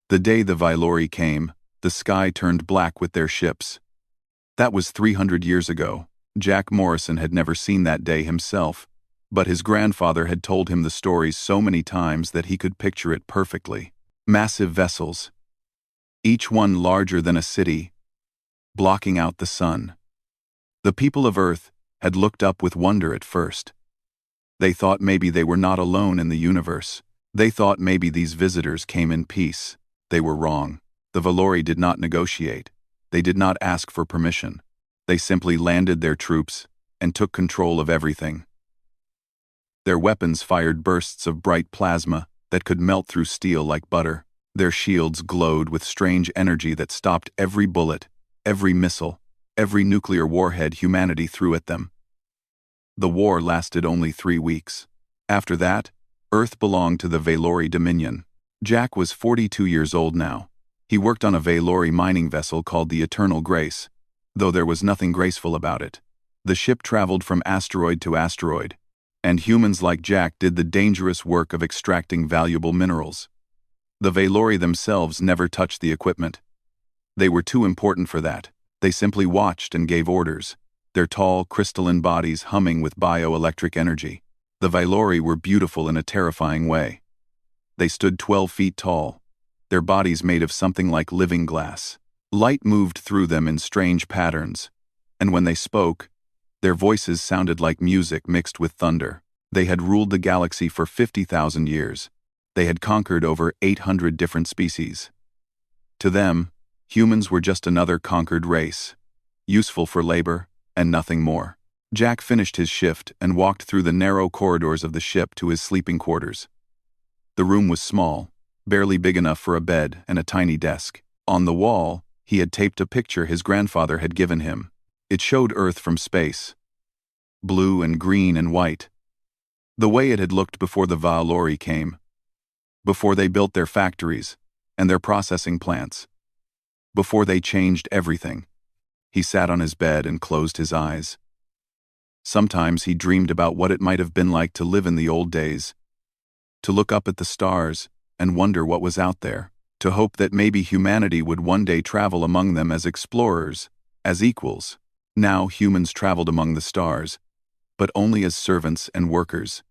The day the Vylori came, the sky turned black with their ships. That was 300 years ago. Jack Morrison had never seen that day himself, but his grandfather had told him the stories so many times that he could picture it perfectly. Massive vessels, each one larger than a city, blocking out the sun. The people of Earth had looked up with wonder at first. They thought maybe they were not alone in the universe. They thought maybe these visitors came in peace. They were wrong. The Vylori did not negotiate. They did not ask for permission. They simply landed their troops and took control of everything. Their weapons fired bursts of bright plasma that could melt through steel like butter. Their shields glowed with strange energy that stopped every bullet, every missile, every nuclear warhead humanity threw at them. The war lasted only 3 weeks. After that, Earth belonged to the Vylori Dominion. Jack was 42 years old now. He worked on a Vylori mining vessel called the Eternal Grace, though there was nothing graceful about it. The ship traveled from asteroid to asteroid, and humans like Jack did the dangerous work of extracting valuable minerals. The Vylori themselves never touched the equipment. They were too important for that. They simply watched and gave orders, their tall, crystalline bodies humming with bioelectric energy. The Vylori were beautiful in a terrifying way. They stood 12 feet tall, their bodies made of something like living glass. Light moved through them in strange patterns, and when they spoke, their voices sounded like music mixed with thunder. They had ruled the galaxy for 50,000 years. They had conquered over 800 different species. To them, humans were just another conquered race, useful for labor and nothing more. Jack finished his shift and walked through the narrow corridors of the ship to his sleeping quarters. The room was small, barely big enough for a bed and a tiny desk. On the wall, he had taped a picture his grandfather had given him. It showed Earth from space, blue and green and white, the way it had looked before the Vylori came, before they built their factories and their processing plants, before they changed everything. He sat on his bed and closed his eyes. Sometimes he dreamed about what it might have been like to live in the old days, to look up at the stars and wonder what was out there, to hope that maybe humanity would one day travel among them as explorers, as equals. Now humans traveled among the stars, but only as servants and workers.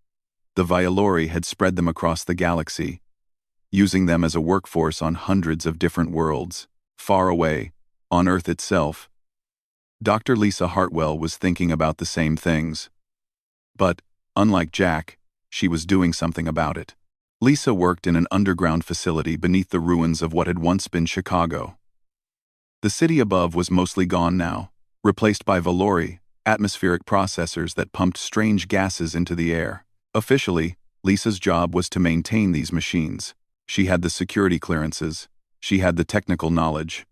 The Vylori had spread them across the galaxy, using them as a workforce on hundreds of different worlds. Far away, on Earth itself, Dr. Lisa Hartwell was thinking about the same things. But, unlike Jack, she was doing something about it. Lisa worked in an underground facility beneath the ruins of what had once been Chicago. The city above was mostly gone now, replaced by Vylori, atmospheric processors that pumped strange gases into the air. Officially, Lisa's job was to maintain these machines. She had the security clearances. She had the technical knowledge.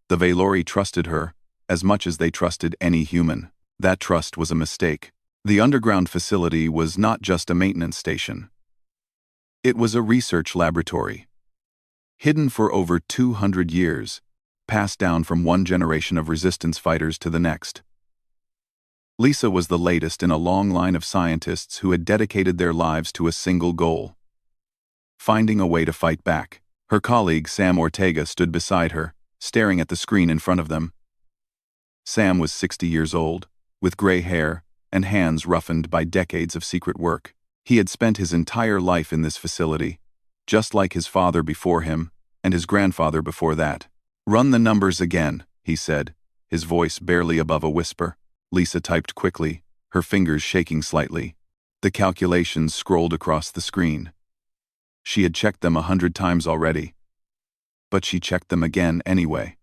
The Vylori trusted her, as much as they trusted any human. That trust was a mistake. The underground facility was not just a maintenance station. It was a research laboratory. Hidden for over 200 years, passed down from one generation of resistance fighters to the next. Lisa was the latest in a long line of scientists who had dedicated their lives to a single goal: finding a way to fight back. Her colleague Sam Ortega stood beside her, staring at the screen in front of them. Sam was 60 years old, with gray hair and hands roughened by decades of secret work. He had spent his entire life in this facility, just like his father before him and his grandfather before that. "Run the numbers again," he said, his voice barely above a whisper. Lisa typed quickly, her fingers shaking slightly. The calculations scrolled across the screen. She had checked them 100 times already, but she checked them again anyway.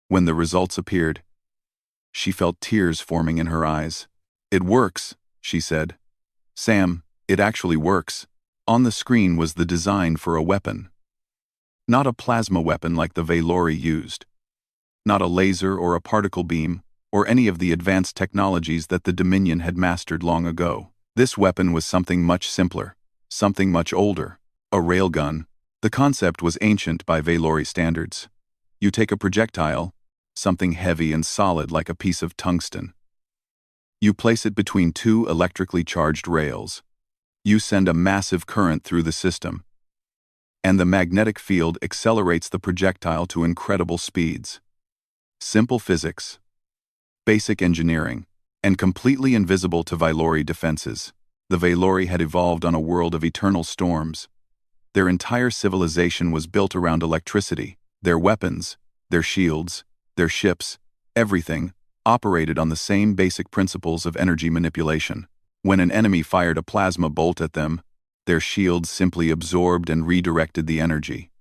When the results appeared, she felt tears forming in her eyes. "It works," she said. "Sam, it actually works." On the screen was the design for a weapon. Not a plasma weapon like the Vylori used. Not a laser or a particle beam, or any of the advanced technologies that the Dominion had mastered long ago. This weapon was something much simpler, something much older. A railgun. The concept was ancient by Vylori standards. You take a projectile, something heavy and solid like a piece of tungsten. You place it between two electrically charged rails. You send a massive current through the system. and the magnetic field accelerates the projectile to incredible speeds. Simple physics, basic engineering, and completely invisible to Vailori defenses. The Vailori had evolved on a world of eternal storms. Their entire civilization was built around electricity. Their weapons, their shields, their ships, everything operated on the same basic principles of energy manipulation. When an enemy fired a plasma bolt at them, their shields simply absorbed and redirected the energy.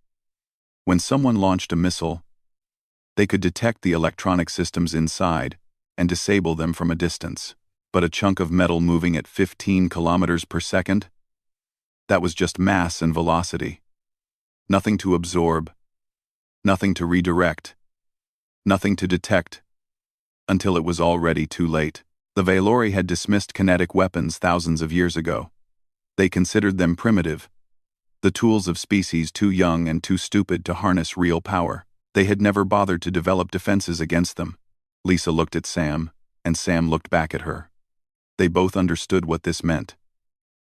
When someone launched a missile, they could detect the electronic systems inside and disable them from a distance. But a chunk of metal moving at 15 kilometers per second? That was just mass and velocity. Nothing to absorb, nothing to redirect, nothing to detect, until it was already too late. The Vailori had dismissed kinetic weapons thousands of years ago. They considered them primitive, the tools of species too young and too stupid to harness real power. They had never bothered to develop defenses against them. Lisa looked at Sam, and Sam looked back at her. They both understood what this meant.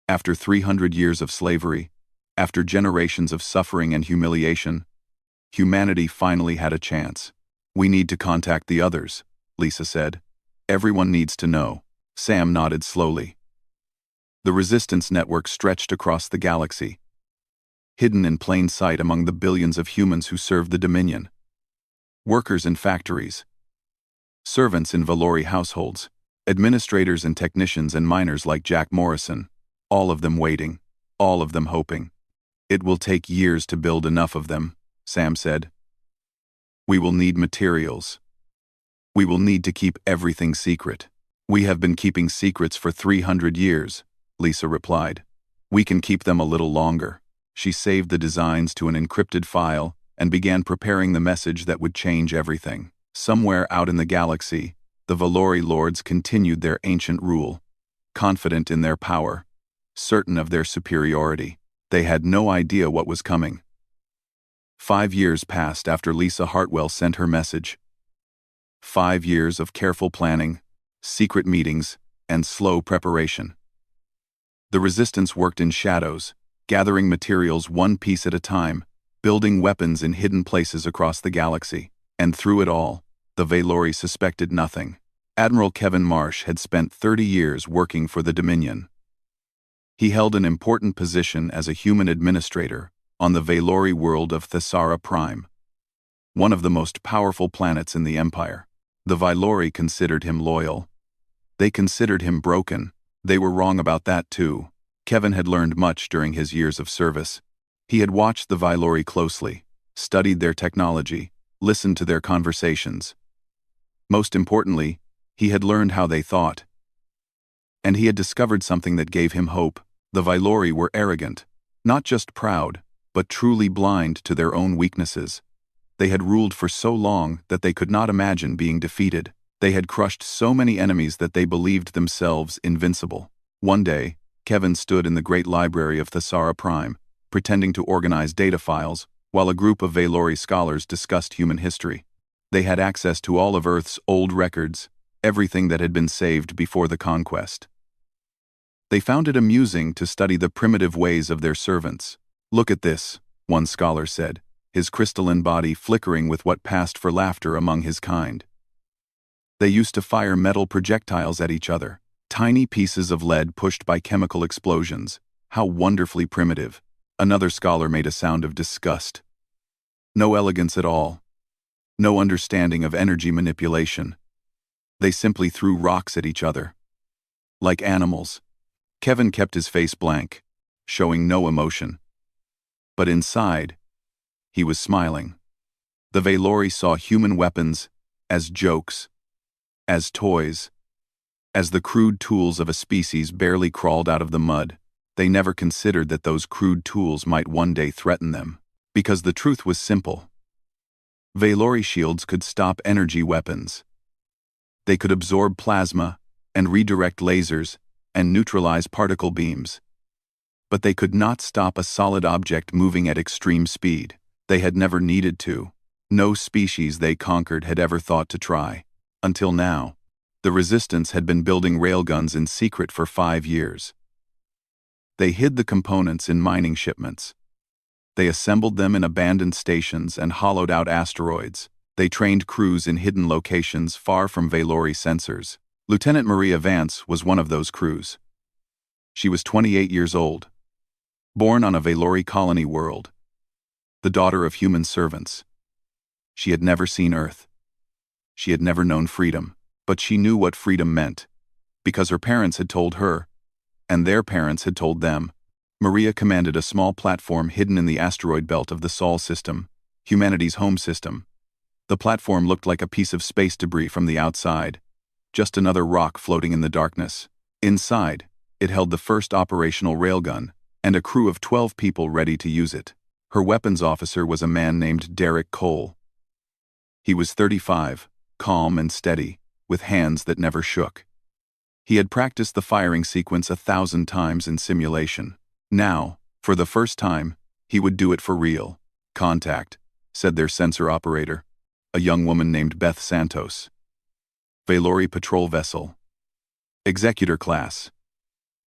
After 300 years of slavery, after generations of suffering and humiliation, humanity finally had a chance. "We need to contact the others," Lisa said. "Everyone needs to know." Sam nodded slowly. The resistance network stretched across the galaxy, hidden in plain sight among the billions of humans who served the Dominion. Workers in factories, servants in Vailori households, administrators and technicians and miners like Jack Morrison, all of them waiting, all of them hoping. "It will take years to build enough of them," Sam said. "We will need materials. We will need to keep everything secret." "We have been keeping secrets for 300 years, Lisa replied. "We can keep them a little longer." She saved the designs to an encrypted file and began preparing the message that would change everything. Somewhere out in the galaxy, the Vailori lords continued their ancient rule, confident in their power, certain of their superiority. They had no idea what was coming. 5 years passed after Lisa Hartwell sent her message. 5 years of careful planning, secret meetings, and slow preparation. The resistance worked in shadows, gathering materials one piece at a time, building weapons in hidden places across the galaxy. And through it all, the Vailori suspected nothing. Admiral Kevin Marsh had spent 30 years working for the Dominion. He held an important position as a human administrator on the Vailori world of Thesara Prime, one of the most powerful planets in the Empire. The Vailori considered him loyal. They considered him broken. They were wrong about that too. Kevin had learned much during his years of service. He had watched the Vailori closely, studied their technology, listened to their conversations. Most importantly, he had learned how they thought. And he had discovered something that gave him hope. The Vailori were arrogant, not just proud, but truly blind to their own weaknesses. They had ruled for so long that they could not imagine being defeated. They had crushed so many enemies that they believed themselves invincible. One day, Kevin stood in the great library of Thesara Prime, pretending to organize data files, while a group of Vailori scholars discussed human history. They had access to all of Earth's old records, everything that had been saved before the conquest. They found it amusing to study the primitive ways of their servants. "Look at this," one scholar said, his crystalline body flickering with what passed for laughter among his kind. "They used to fire metal projectiles at each other, tiny pieces of lead pushed by chemical explosions. How wonderfully primitive." Another scholar made a sound of disgust. "No elegance at all. No understanding of energy manipulation. They simply threw rocks at each other. Like animals." Kevin kept his face blank, showing no emotion. But inside, he was smiling. The Vailori saw human weapons as jokes, as toys, as the crude tools of a species barely crawled out of the mud. They never considered that those crude tools might one day threaten them. Because the truth was simple. Vailori shields could stop energy weapons. They could absorb plasma and redirect lasers and neutralize particle beams. But they could not stop a solid object moving at extreme speed. They had never needed to. No species they conquered had ever thought to try. Until now, the resistance had been building railguns in secret for 5 years. They hid the components in mining shipments. They assembled them in abandoned stations and hollowed out asteroids. They trained crews in hidden locations far from Valori sensors. Lieutenant Maria Vance was one of those crews. She was 28 years old, born on a Valori colony world, the daughter of human servants. She had never seen Earth. She had never known freedom, but she knew what freedom meant, because her parents had told her, and their parents had told them. Maria commanded a small platform hidden in the asteroid belt of the Sol system, humanity's home system. The platform looked like a piece of space debris from the outside, just another rock floating in the darkness. Inside, it held the first operational railgun, and a crew of 12 people ready to use it. Her weapons officer was a man named Derek Cole. He was 35, calm and steady, with hands that never shook. He had practiced the firing sequence 1,000 times in simulation. Now, for the first time, he would do it for real. "Contact," said their sensor operator, a young woman named Beth Santos. "Valori patrol vessel. Executor class.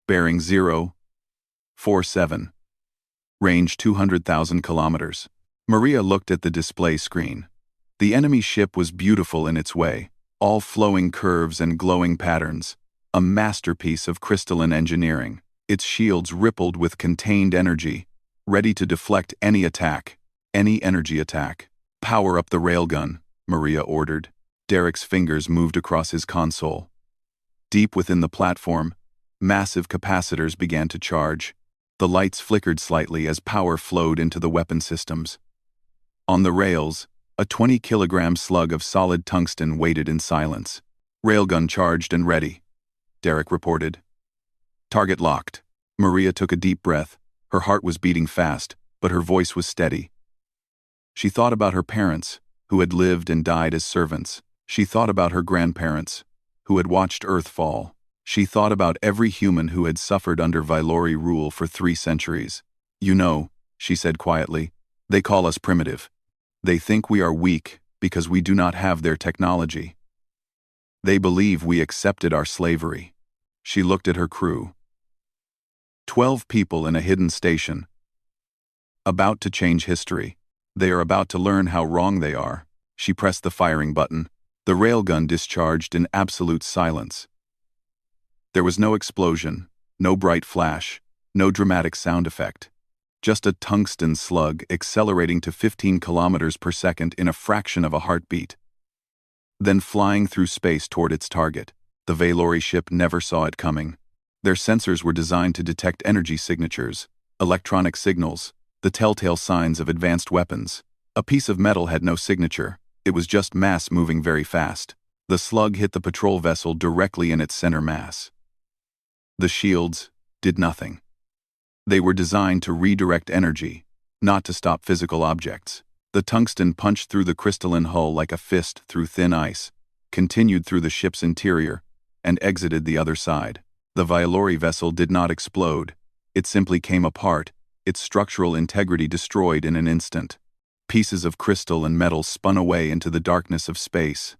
Bearing 047. Range 200,000 kilometers." Maria looked at the display screen. The enemy ship was beautiful in its way, all flowing curves and glowing patterns, a masterpiece of crystalline engineering. Its shields rippled with contained energy, ready to deflect any attack, any energy attack. "Power up the railgun," Maria ordered. Derek's fingers moved across his console. Deep within the platform, massive capacitors began to charge. The lights flickered slightly as power flowed into the weapon systems. On the rails, a 20-kilogram slug of solid tungsten waited in silence. "Railgun charged and ready," Derek reported. "Target locked." Maria took a deep breath. Her heart was beating fast, but her voice was steady. She thought about her parents, who had lived and died as servants. She thought about her grandparents, who had watched Earth fall. She thought about every human who had suffered under Valori rule for 3 centuries. "You know," she said quietly, "they call us primitive. They think we are weak because we do not have their technology. They believe we accepted our slavery." She looked at her crew. 12 people in a hidden station. About to change history. They are about to learn how wrong they are. She pressed the firing button. The railgun discharged in absolute silence. There was no explosion, no bright flash, no dramatic sound effect. Just a tungsten slug accelerating to 15 kilometers per second in a fraction of a heartbeat. Then flying through space toward its target. The Valori ship never saw it coming. Their sensors were designed to detect energy signatures, electronic signals, the telltale signs of advanced weapons. A piece of metal had no signature. It was just mass moving very fast. The slug hit the patrol vessel directly in its center mass. The shields did nothing. They were designed to redirect energy, not to stop physical objects. The tungsten punched through the crystalline hull like a fist through thin ice, continued through the ship's interior, and exited the other side. The Valori vessel did not explode. It simply came apart, its structural integrity destroyed in an instant. Pieces of crystal and metal spun away into the darkness of space.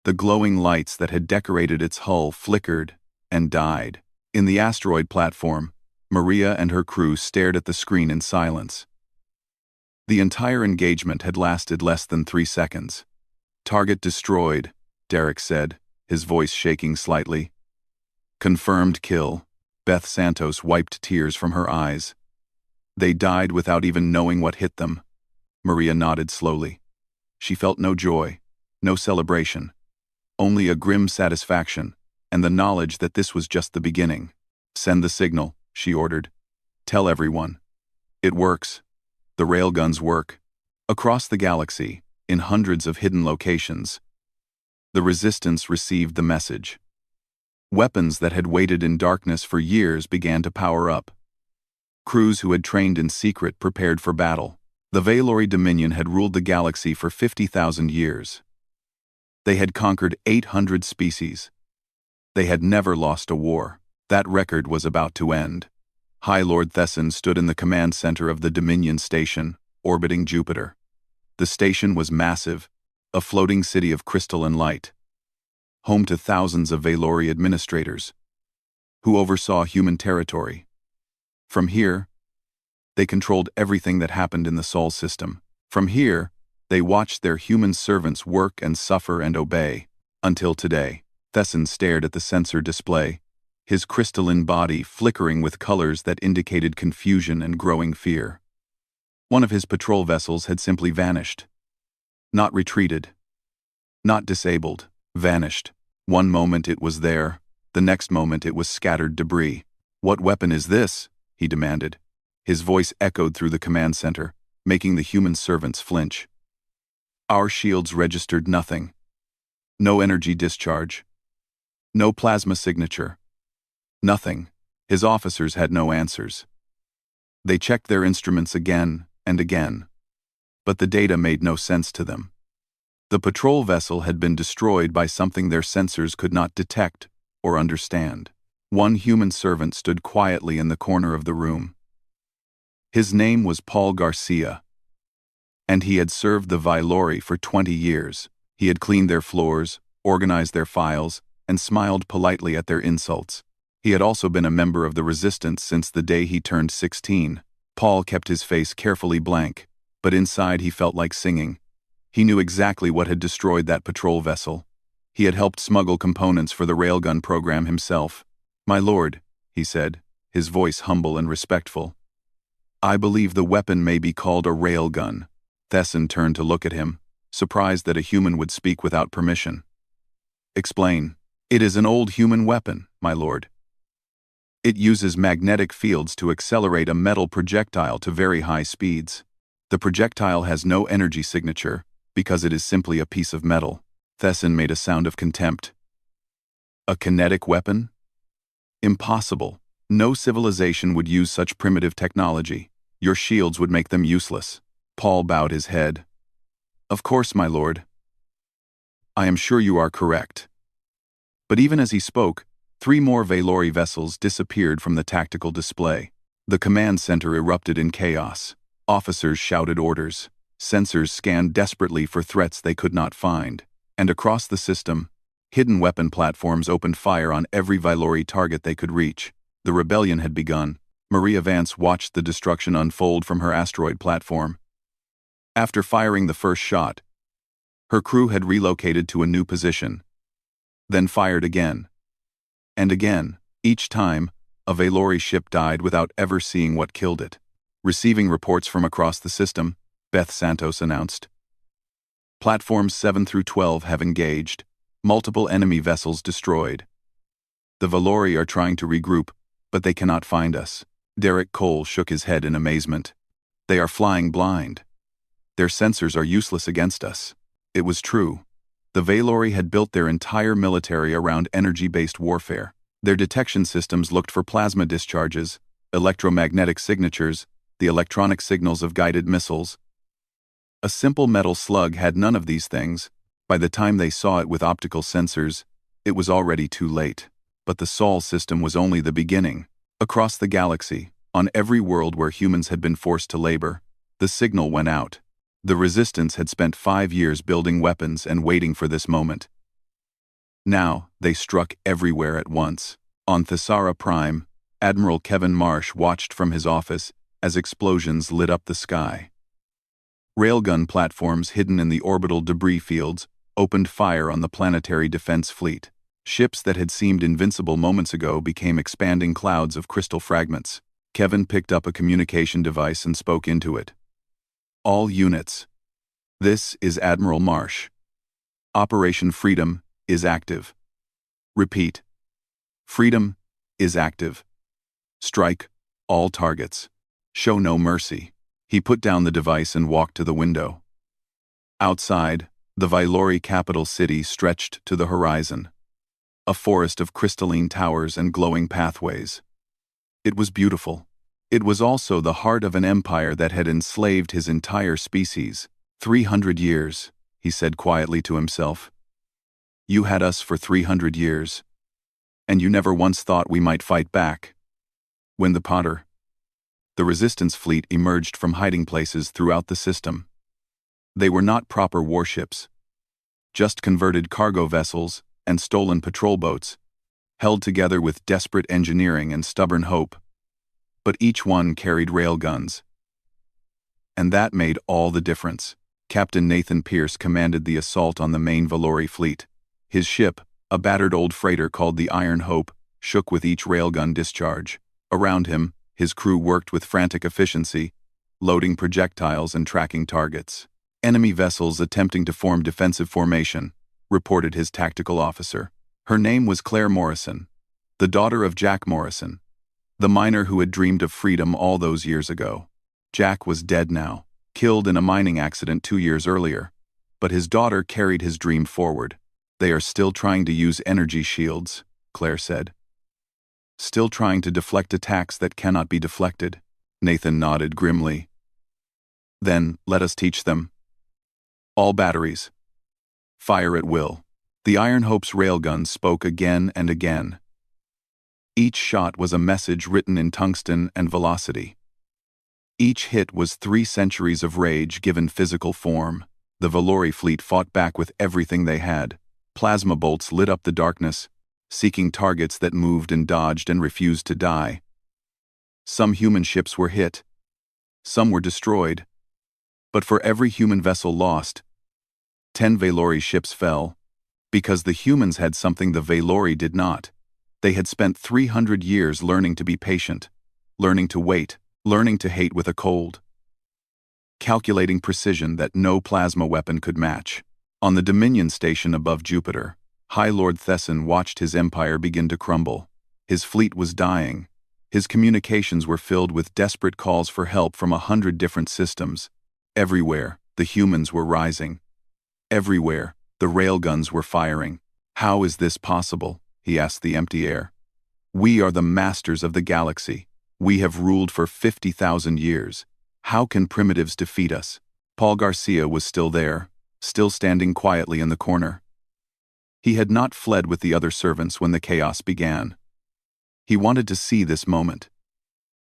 The glowing lights that had decorated its hull flickered and died. In the asteroid platform, Maria and her crew stared at the screen in silence. The entire engagement had lasted less than 3 seconds. "Target destroyed," Derek said, his voice shaking slightly. "Confirmed kill." Beth Santos wiped tears from her eyes. "They died without even knowing what hit them." Maria nodded slowly. She felt no joy, no celebration, only a grim satisfaction, and the knowledge that this was just the beginning. "Send the signal," she ordered. "Tell everyone. It works. The railguns work." Across the galaxy, in hundreds of hidden locations, the Resistance received the message. Weapons that had waited in darkness for years began to power up. Crews who had trained in secret prepared for battle. The Valori Dominion had ruled the galaxy for 50,000 years. They had conquered 800 species. They had never lost a war. That record was about to end. High Lord Thesson stood in the command center of the Dominion station, orbiting Jupiter. The station was massive, a floating city of crystal and light, home to thousands of Valori administrators, who oversaw human territory. From here, They controlled everything that happened in the Sol system. From here, they watched their human servants work and suffer and obey. Until today, Thesson stared at the sensor display, his crystalline body flickering with colors that indicated confusion and growing fear. One of his patrol vessels had simply vanished. Not retreated. Not disabled. Vanished. One moment it was there, the next moment it was scattered debris. "What weapon is this?" he demanded. His voice echoed through the command center, making the human servants flinch. "Our shields registered nothing. No energy discharge. No plasma signature. Nothing." His officers had no answers. They checked their instruments again and again, but the data made no sense to them. The patrol vessel had been destroyed by something their sensors could not detect or understand. One human servant stood quietly in the corner of the room. His name was Paul Garcia, and he had served the Vailori for 20 years. He had cleaned their floors, organized their files, and smiled politely at their insults. He had also been a member of the resistance since the day he turned 16. Paul kept his face carefully blank, but inside he felt like singing. He knew exactly what had destroyed that patrol vessel. He had helped smuggle components for the Railgun program himself. "My lord," he said, his voice humble and respectful. "I believe the weapon may be called a railgun." Thesson turned to look at him, surprised that a human would speak without permission. "Explain." "It is an old human weapon, my lord. It uses magnetic fields to accelerate a metal projectile to very high speeds. The projectile has no energy signature because it is simply a piece of metal." Thesson made a sound of contempt. "A kinetic weapon? Impossible. No civilization would use such primitive technology. Your shields would make them useless." Paul bowed his head. "Of course, my lord. I am sure you are correct." But even as he spoke, 3 more Vailori vessels disappeared from the tactical display. The command center erupted in chaos. Officers shouted orders. Sensors scanned desperately for threats they could not find. And across the system, hidden weapon platforms opened fire on every Vailori target they could reach. The rebellion had begun. Maria Vance watched the destruction unfold from her asteroid platform. After firing the first shot, her crew had relocated to a new position, then fired again. And again, each time, a Vailori ship died without ever seeing what killed it. "Receiving reports from across the system," Beth Santos announced. "Platforms 7 through 12 have engaged. Multiple enemy vessels destroyed. The Vailori are trying to regroup, but they cannot find us." Derek Cole shook his head in amazement. "They are flying blind. Their sensors are useless against us." It was true. The Vailori had built their entire military around energy-based warfare. Their detection systems looked for plasma discharges, electromagnetic signatures, the electronic signals of guided missiles. A simple metal slug had none of these things. By the time they saw it with optical sensors, it was already too late. But the Sol system was only the beginning. Across the galaxy, on every world where humans had been forced to labor, the signal went out. The Resistance had spent 5 years building weapons and waiting for this moment. Now, they struck everywhere at once. On Thesara Prime, Admiral Kevin Marsh watched from his office as explosions lit up the sky. Railgun platforms hidden in the orbital debris fields opened fire on the planetary defense fleet. Ships that had seemed invincible moments ago became expanding clouds of crystal fragments. Kevin picked up a communication device and spoke into it. "All units. This is Admiral Marsh. Operation Freedom is active. Repeat. Freedom is active. Strike all targets. Show no mercy." He put down the device and walked to the window. Outside, the Vailori capital city stretched to the horizon. A forest of crystalline towers and glowing pathways. It was beautiful. It was also the heart of an empire that had enslaved his entire species. 300 years, he said quietly to himself. "You had us for 300 years. And you never once thought we might fight back." When the Resistance fleet emerged from hiding places throughout the system. They were not proper warships. Just converted cargo vessels and stolen patrol boats, held together with desperate engineering and stubborn hope. But each one carried railguns, And that made all the difference. Captain Nathan Pierce commanded the assault on the main Valori fleet. His ship, a battered old freighter called the Iron Hope, shook with each railgun discharge. Around him, his crew worked with frantic efficiency, loading projectiles and tracking targets. Enemy vessels attempting to form defensive formation, reported his tactical officer. Her name was Claire Morrison, the daughter of Jack Morrison, the miner who had dreamed of freedom all those years ago. Jack was dead now, killed in a mining accident 2 years earlier, but his daughter carried his dream forward. They are still trying to use energy shields, Claire said. Still trying to deflect attacks that cannot be deflected. Nathan nodded grimly. Then, let us teach them. All batteries. Fire at will. The Iron Hope's railguns spoke again and again. Each shot was a message written in tungsten and velocity. Each hit was 3 centuries of rage given physical form. The Valori fleet fought back with everything they had. Plasma bolts lit up the darkness, seeking targets that moved and dodged and refused to die. Some human ships were hit. Some were destroyed. But for every human vessel lost, 10 Valori ships fell. Because the humans had something the Valori did not. They had spent 300 years learning to be patient, learning to wait, learning to hate with a cold. Calculating precision that no plasma weapon could match. On the Dominion station above Jupiter, High Lord Thesson watched his empire begin to crumble. His fleet was dying. His communications were filled with desperate calls for help from 100 different systems. Everywhere, the humans were rising. Everywhere, the railguns were firing. How is this possible? He asked the empty air. We are the masters of the galaxy. We have ruled for 50,000 years. How can primitives defeat us? Paul Garcia was still there, still standing quietly in the corner. He had not fled with the other servants when the chaos began. He wanted to see this moment.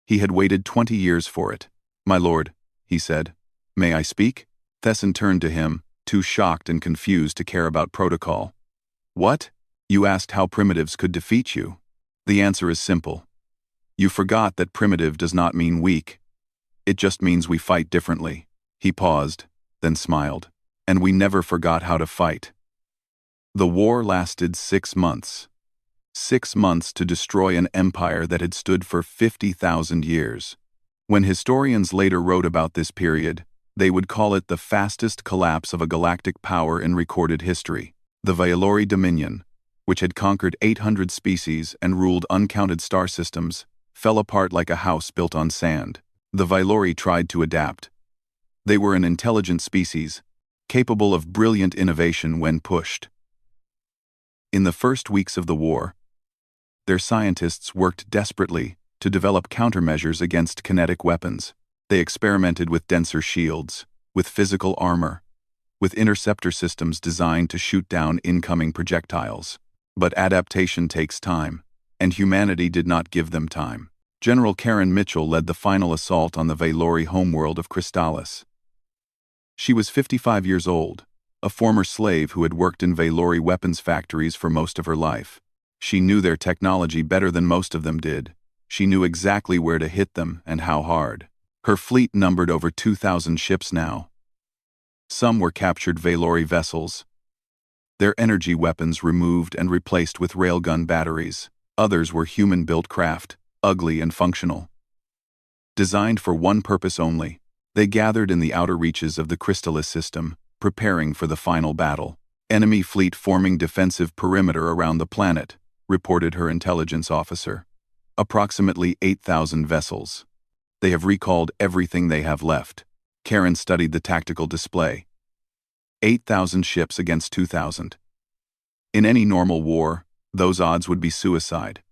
He had waited 20 years for it. My lord, he said, may I speak? Thesson turned to him, too shocked and confused to care about protocol. What? You asked how primitives could defeat you. The answer is simple. You forgot that primitive does not mean weak. It just means we fight differently. He paused, then smiled. And we never forgot how to fight. The war lasted 6 months. 6 months to destroy an empire that had stood for 50,000 years. When historians later wrote about this period, they would call it the fastest collapse of a galactic power in recorded history. The Valori Dominion, which had conquered 800 species and ruled uncounted star systems, fell apart like a house built on sand. The Valori tried to adapt. They were an intelligent species, capable of brilliant innovation when pushed. In the first weeks of the war, their scientists worked desperately to develop countermeasures against kinetic weapons. They experimented with denser shields, with physical armor, with interceptor systems designed to shoot down incoming projectiles. But adaptation takes time, and humanity did not give them time. General Karen Mitchell led the final assault on the Valori homeworld of Crystallis. She was 55 years old, a former slave who had worked in Valori weapons factories for most of her life. She knew their technology better than most of them did. She knew exactly where to hit them and how hard. Her fleet numbered over 2,000 ships now. Some were captured Valori vessels, their energy weapons removed and replaced with railgun batteries. Others were human-built craft, ugly and functional. Designed for one purpose only, they gathered in the outer reaches of the Crystallis system, preparing for the final battle. Enemy fleet forming defensive perimeter around the planet, reported her intelligence officer. Approximately 8,000 vessels. They have recalled everything they have left. Karen studied the tactical display. 8,000 ships against 2,000. In any normal war, those odds would be suicide.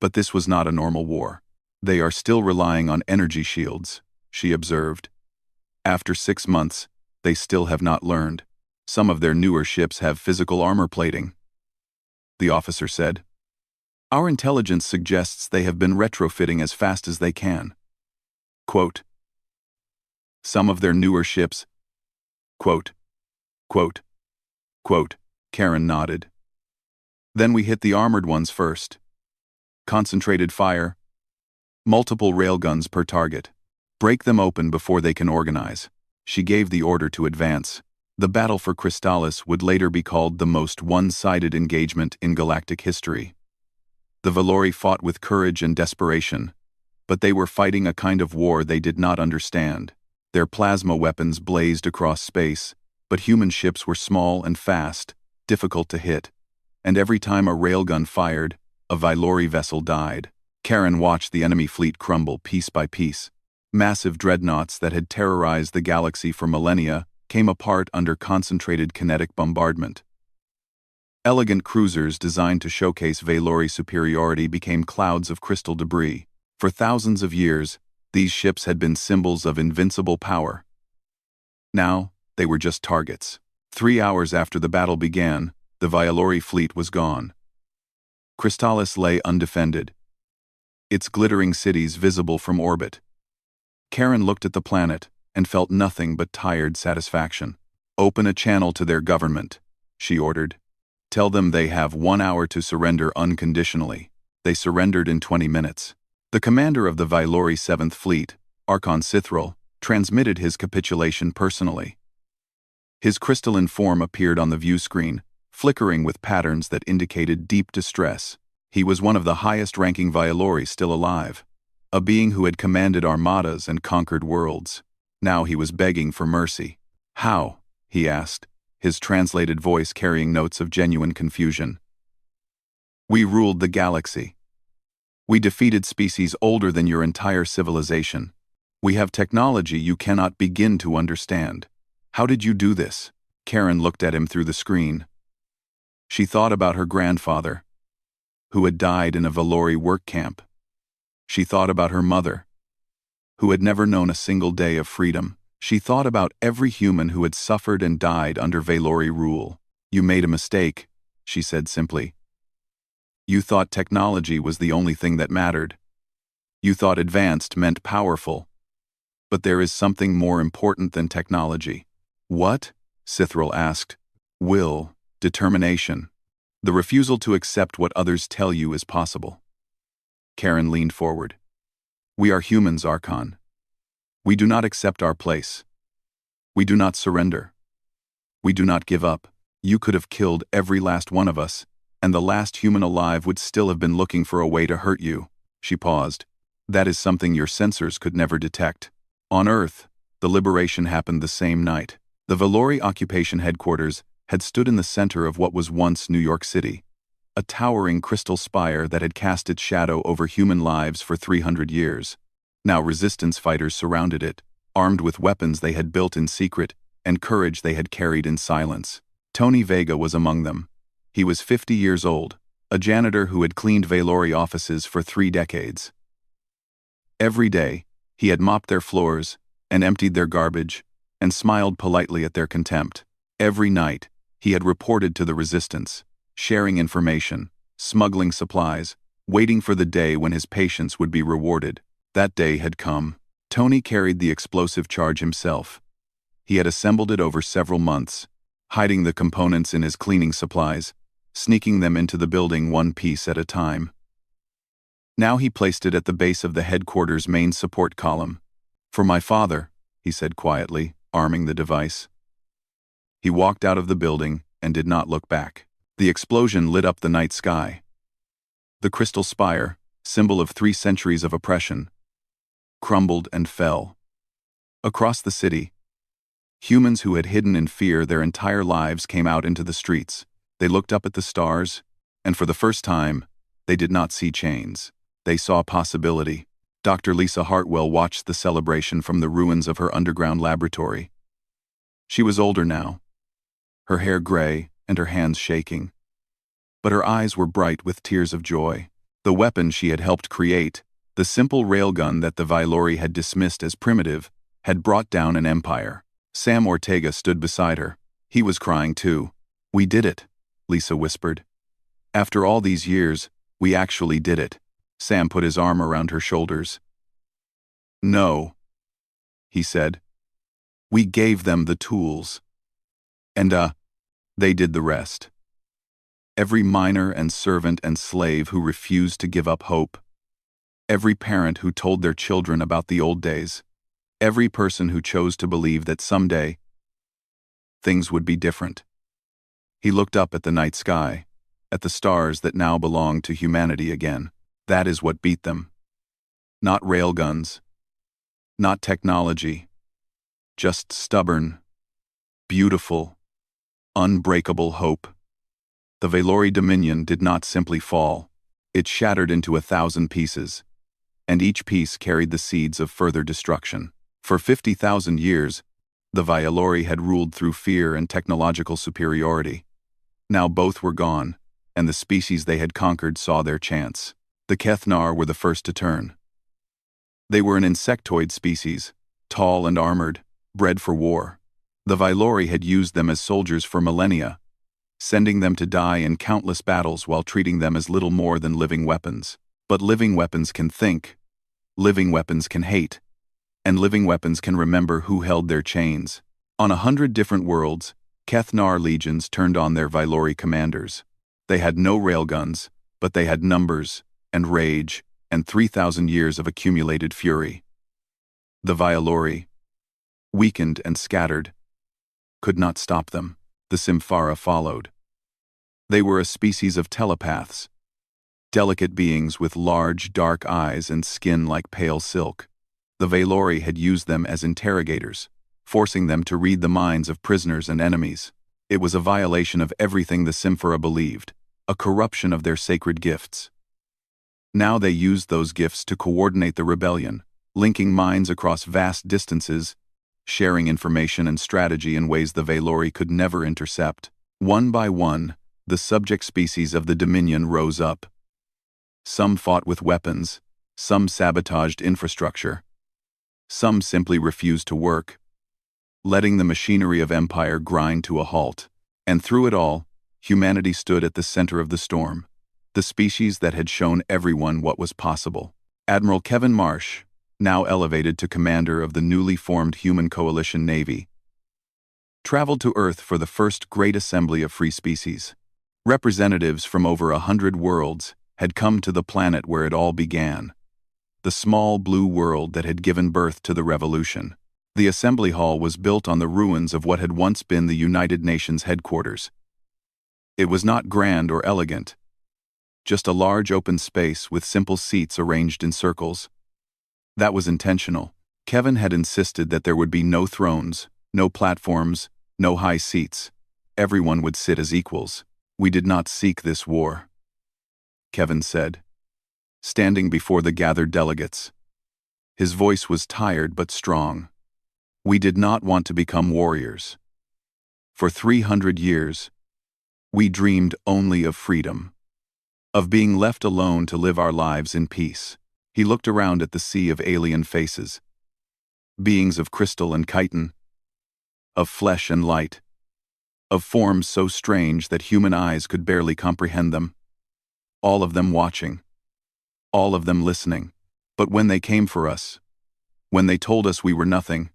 But this was not a normal war. They are still relying on energy shields, she observed. After 6 months, they still have not learned. Some of their newer ships have physical armor plating. The officer said. Our intelligence suggests they have been retrofitting as fast as they can. Quote. Some of their newer ships. Quote. Quote. Quote. Karen nodded. Then we hit the armored ones first. Concentrated fire. Multiple railguns per target. Break them open before they can organize. She gave the order to advance. The battle for Crystallis would later be called the most one-sided engagement in galactic history. The Valori fought with courage and desperation, but they were fighting a kind of war they did not understand. Their plasma weapons blazed across space, but human ships were small and fast, difficult to hit. And every time a railgun fired, a Valori vessel died. Karen watched the enemy fleet crumble piece by piece. Massive dreadnoughts that had terrorized the galaxy for millennia came apart under concentrated kinetic bombardment. Elegant cruisers designed to showcase Valori superiority became clouds of crystal debris. For thousands of years, these ships had been symbols of invincible power. Now, they were just targets. 3 hours after the battle began, the Valori fleet was gone. Crystallis lay undefended, its glittering cities visible from orbit. Karen looked at the planet and felt nothing but tired satisfaction. "Open a channel to their government," she ordered. "Tell them they have 1 hour to surrender unconditionally." They surrendered in 20 minutes. The commander of the Valori 7th Fleet, Archon Cithril, transmitted his capitulation personally. His crystalline form appeared on the view screen, flickering with patterns that indicated deep distress. He was one of the highest-ranking Valori still alive, a being who had commanded armadas and conquered worlds. Now he was begging for mercy. "How?" he asked, his translated voice carrying notes of genuine confusion. "We ruled the galaxy. We defeated species older than your entire civilization. We have technology you cannot begin to understand. How did you do this?" Karen looked at him through the screen. She thought about her grandfather, who had died in a Valori work camp. She thought about her mother, who had never known a single day of freedom. She thought about every human who had suffered and died under Valori rule. "You made a mistake," she said simply. "You thought technology was the only thing that mattered. You thought advanced meant powerful. But there is something more important than technology." "What?" Cithril asked. "Will, determination, the refusal to accept what others tell you is possible." Karen leaned forward. "We are humans, Archon. We do not accept our place. We do not surrender. We do not give up. You could have killed every last one of us, and the last human alive would still have been looking for a way to hurt you." She paused. "That is something your sensors could never detect." On Earth, the liberation happened the same night. The Valori occupation headquarters had stood in the center of what was once New York City, a towering crystal spire that had cast its shadow over human lives for 300 years. Now resistance fighters surrounded it, armed with weapons they had built in secret and courage they had carried in silence. Tony Vega was among them. He was 50 years old, a janitor who had cleaned Valori offices for 3 decades. Every day, he had mopped their floors and emptied their garbage and smiled politely at their contempt. Every night, he had reported to the resistance, sharing information, smuggling supplies, waiting for the day when his patience would be rewarded. That day had come. Tony carried the explosive charge himself. He had assembled it over several months, hiding the components in his cleaning supplies, sneaking them into the building one piece at a time. Now he placed it at the base of the headquarters' main support column. "For my father," he said quietly, arming the device. He walked out of the building and did not look back. The explosion lit up the night sky. The crystal spire, symbol of 3 centuries of oppression, crumbled and fell. Across the city, humans who had hidden in fear their entire lives came out into the streets. They looked up at the stars, and for the first time, they did not see chains. They saw possibility. Dr. Lisa Hartwell watched the celebration from the ruins of her underground laboratory. She was older now, her hair gray and her hands shaking. But her eyes were bright with tears of joy. The weapon she had helped create, the simple railgun that the Valori had dismissed as primitive, had brought down an empire. Sam Ortega stood beside her. He was crying too. "We did it," Lisa whispered. "After all these years, we actually did it." Sam put his arm around her shoulders. "No," he said. "We gave them the tools. And, they did the rest. Every miner and servant and slave who refused to give up hope. Every parent who told their children about the old days. Every person who chose to believe that someday things would be different. He looked up at the night sky, at the stars that now belonged to humanity again. That is what beat them. Not railguns, not technology, just stubborn, beautiful, unbreakable hope. The Valori Dominion did not simply fall. It shattered into 1,000 pieces, and each piece carried the seeds of further destruction. For 50,000 years, the Valori had ruled through fear and technological superiority. Now both were gone, and the species they had conquered saw their chance. The Kethnar were the first to turn. They were an insectoid species, tall and armored, bred for war. The Valori had used them as soldiers for millennia, sending them to die in countless battles while treating them as little more than living weapons. But living weapons can think, living weapons can hate, and living weapons can remember who held their chains. On 100 different worlds, Kethnar legions turned on their Valori commanders. They had no railguns, but they had numbers, and rage, and 3,000 years of accumulated fury. The Valori, weakened and scattered, could not stop them. The Simfara followed. They were a species of telepaths, delicate beings with large, dark eyes and skin like pale silk. The Valori had used them as interrogators, forcing them to read the minds of prisoners and enemies. It was a violation of everything the Simfara believed, a corruption of their sacred gifts. Now they used those gifts to coordinate the rebellion, linking minds across vast distances, sharing information and strategy in ways the Valori could never intercept. One by one, the subject species of the Dominion rose up. Some fought with weapons, some sabotaged infrastructure, some simply refused to work, letting the machinery of empire grind to a halt. And through it all, humanity stood at the center of the storm, the species that had shown everyone what was possible. Admiral Kevin Marsh, now elevated to commander of the newly formed Human Coalition Navy, traveled to Earth for the first great assembly of free species. Representatives from over 100 worlds had come to the planet where it all began, the small blue world that had given birth to the revolution. The assembly hall was built on the ruins of what had once been the United Nations headquarters. It was not grand or elegant, just a large open space with simple seats arranged in circles. That was intentional. Kevin had insisted that there would be no thrones, no platforms, no high seats. Everyone would sit as equals. We did not seek this war, Kevin said, standing before the gathered delegates. His voice was tired but strong. We did not want to become warriors. For 300 years, we dreamed only of freedom, of being left alone to live our lives in peace. He looked around at the sea of alien faces, beings of crystal and chitin, of flesh and light, of forms so strange that human eyes could barely comprehend them. All of them watching, all of them listening. But when they came for us, when they told us we were nothing,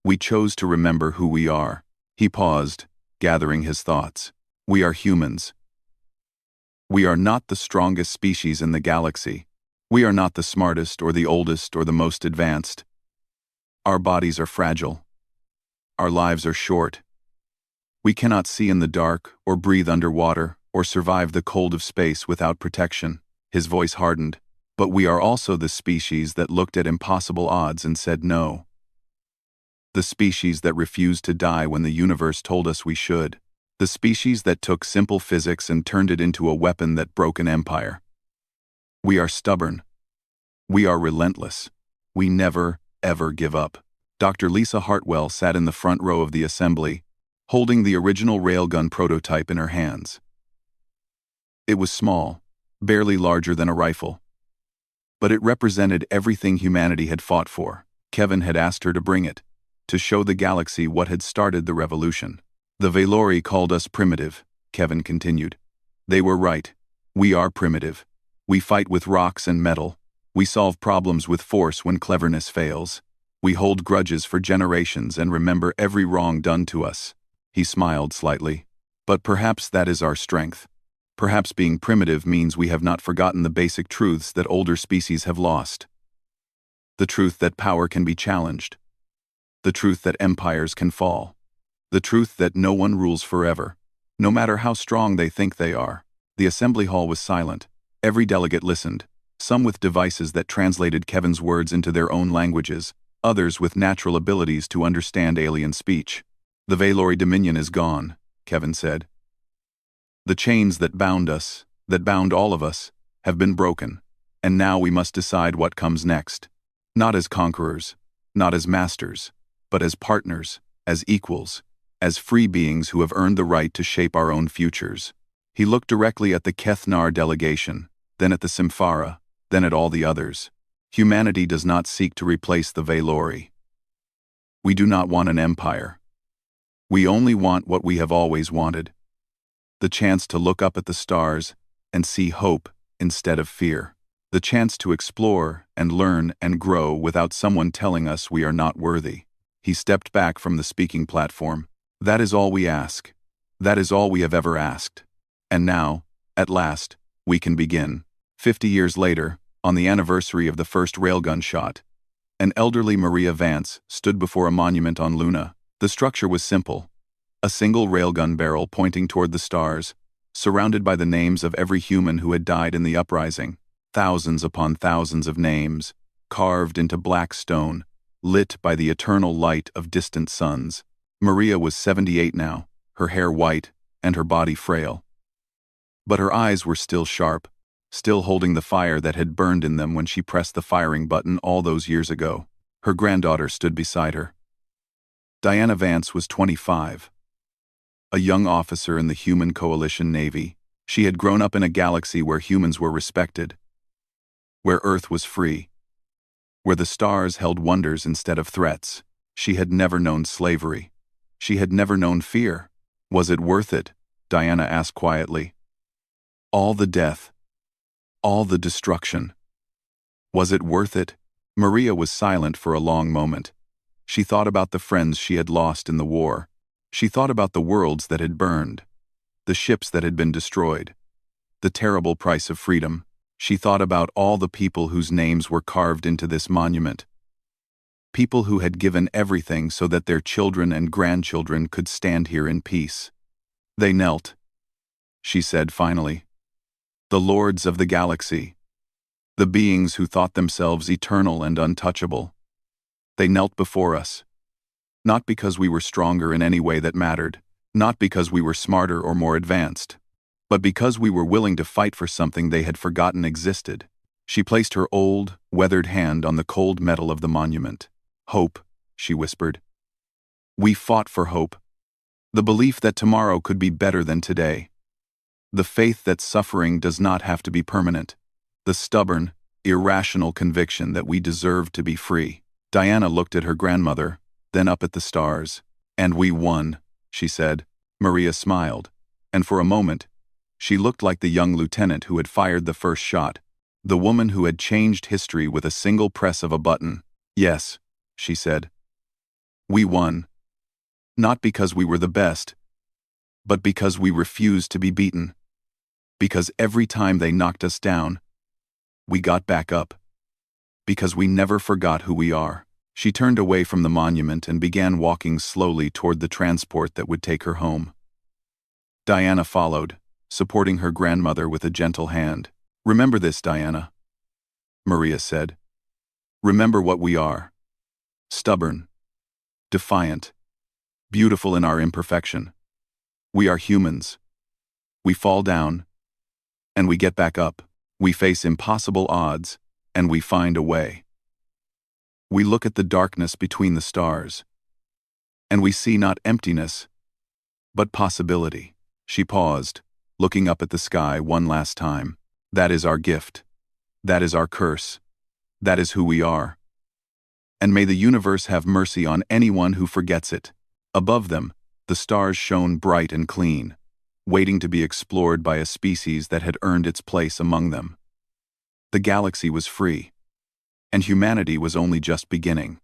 we chose to remember who we are. He paused, gathering his thoughts. We are humans. We are not the strongest species in the galaxy. We are not the smartest or the oldest or the most advanced. Our bodies are fragile. Our lives are short. We cannot see in the dark or breathe underwater or survive the cold of space without protection. His voice hardened. But we are also the species that looked at impossible odds and said no. The species that refused to die when the universe told us we should. The species that took simple physics and turned it into a weapon that broke an empire. We are stubborn. We are relentless. We never, ever give up. Dr. Lisa Hartwell sat in the front row of the assembly, holding the original railgun prototype in her hands. It was small, barely larger than a rifle, but it represented everything humanity had fought for. Kevin had asked her to bring it, to show the galaxy what had started the revolution. The Valori called us primitive, Kevin continued. They were right. We are primitive. We fight with rocks and metal. We solve problems with force when cleverness fails. We hold grudges for generations and remember every wrong done to us. He smiled slightly. But perhaps that is our strength. Perhaps being primitive means we have not forgotten the basic truths that older species have lost. The truth that power can be challenged. The truth that empires can fall. The truth that no one rules forever, no matter how strong they think they are. The assembly hall was silent. Every delegate listened, some with devices that translated Kevin's words into their own languages, others with natural abilities to understand alien speech. The Valori Dominion is gone, Kevin said. The chains that bound us, that bound all of us, have been broken, and now we must decide what comes next. Not as conquerors, not as masters, but as partners, as equals, as free beings who have earned the right to shape our own futures. He looked directly at the Kethnar delegation, then at the Simfara, then at all the others. Humanity does not seek to replace the Valori. We do not want an empire. We only want what we have always wanted. The chance to look up at the stars and see hope instead of fear. The chance to explore and learn and grow without someone telling us we are not worthy. He stepped back from the speaking platform. That is all we ask. That is all we have ever asked. And now, at last, we can begin. 50 years later, on the anniversary of the first railgun shot, an elderly Maria Vance stood before a monument on Luna. The structure was simple. A single railgun barrel pointing toward the stars, surrounded by the names of every human who had died in the uprising. Thousands upon thousands of names, carved into black stone, lit by the eternal light of distant suns. Maria was 78 now, her hair white and her body frail. But her eyes were still sharp, still holding the fire that had burned in them when she pressed the firing button all those years ago. Her granddaughter stood beside her. Diana Vance was 25. A young officer in the Human Coalition Navy. She had grown up in a galaxy where humans were respected, where Earth was free, where the stars held wonders instead of threats. She had never known slavery. She had never known fear. Was it worth it? Diana asked quietly. All the death, all the destruction. Was it worth it? Maria was silent for a long moment. She thought about the friends she had lost in the war. She thought about the worlds that had burned, the ships that had been destroyed, the terrible price of freedom. She thought about all the people whose names were carved into this monument. People who had given everything so that their children and grandchildren could stand here in peace. They knelt, she said finally. The lords of the galaxy, the beings who thought themselves eternal and untouchable. They knelt before us. Not because we were stronger in any way that mattered, not because we were smarter or more advanced, but because we were willing to fight for something they had forgotten existed. She placed her old, weathered hand on the cold metal of the monument. Hope, she whispered. We fought for hope. The belief that tomorrow could be better than today. The faith that suffering does not have to be permanent. The stubborn, irrational conviction that we deserve to be free. Diana looked at her grandmother, then up at the stars. And we won, she said. Maria smiled, and for a moment, she looked like the young lieutenant who had fired the first shot, the woman who had changed history with a single press of a button. Yes, she said. We won. Not because we were the best, but because we refused to be beaten. Because every time they knocked us down, we got back up. Because we never forgot who we are. She turned away from the monument and began walking slowly toward the transport that would take her home. Diana followed, supporting her grandmother with a gentle hand. Remember this, Diana, Maria said. Remember what we are. Stubborn, defiant, beautiful in our imperfection. We are humans. We fall down, and we get back up. We face impossible odds, and we find a way. We look at the darkness between the stars, and we see not emptiness, but possibility. She paused, looking up at the sky one last time. That is our gift. That is our curse. That is who we are. And may the universe have mercy on anyone who forgets it. Above them, the stars shone bright and clean, waiting to be explored by a species that had earned its place among them. The galaxy was free, and humanity was only just beginning.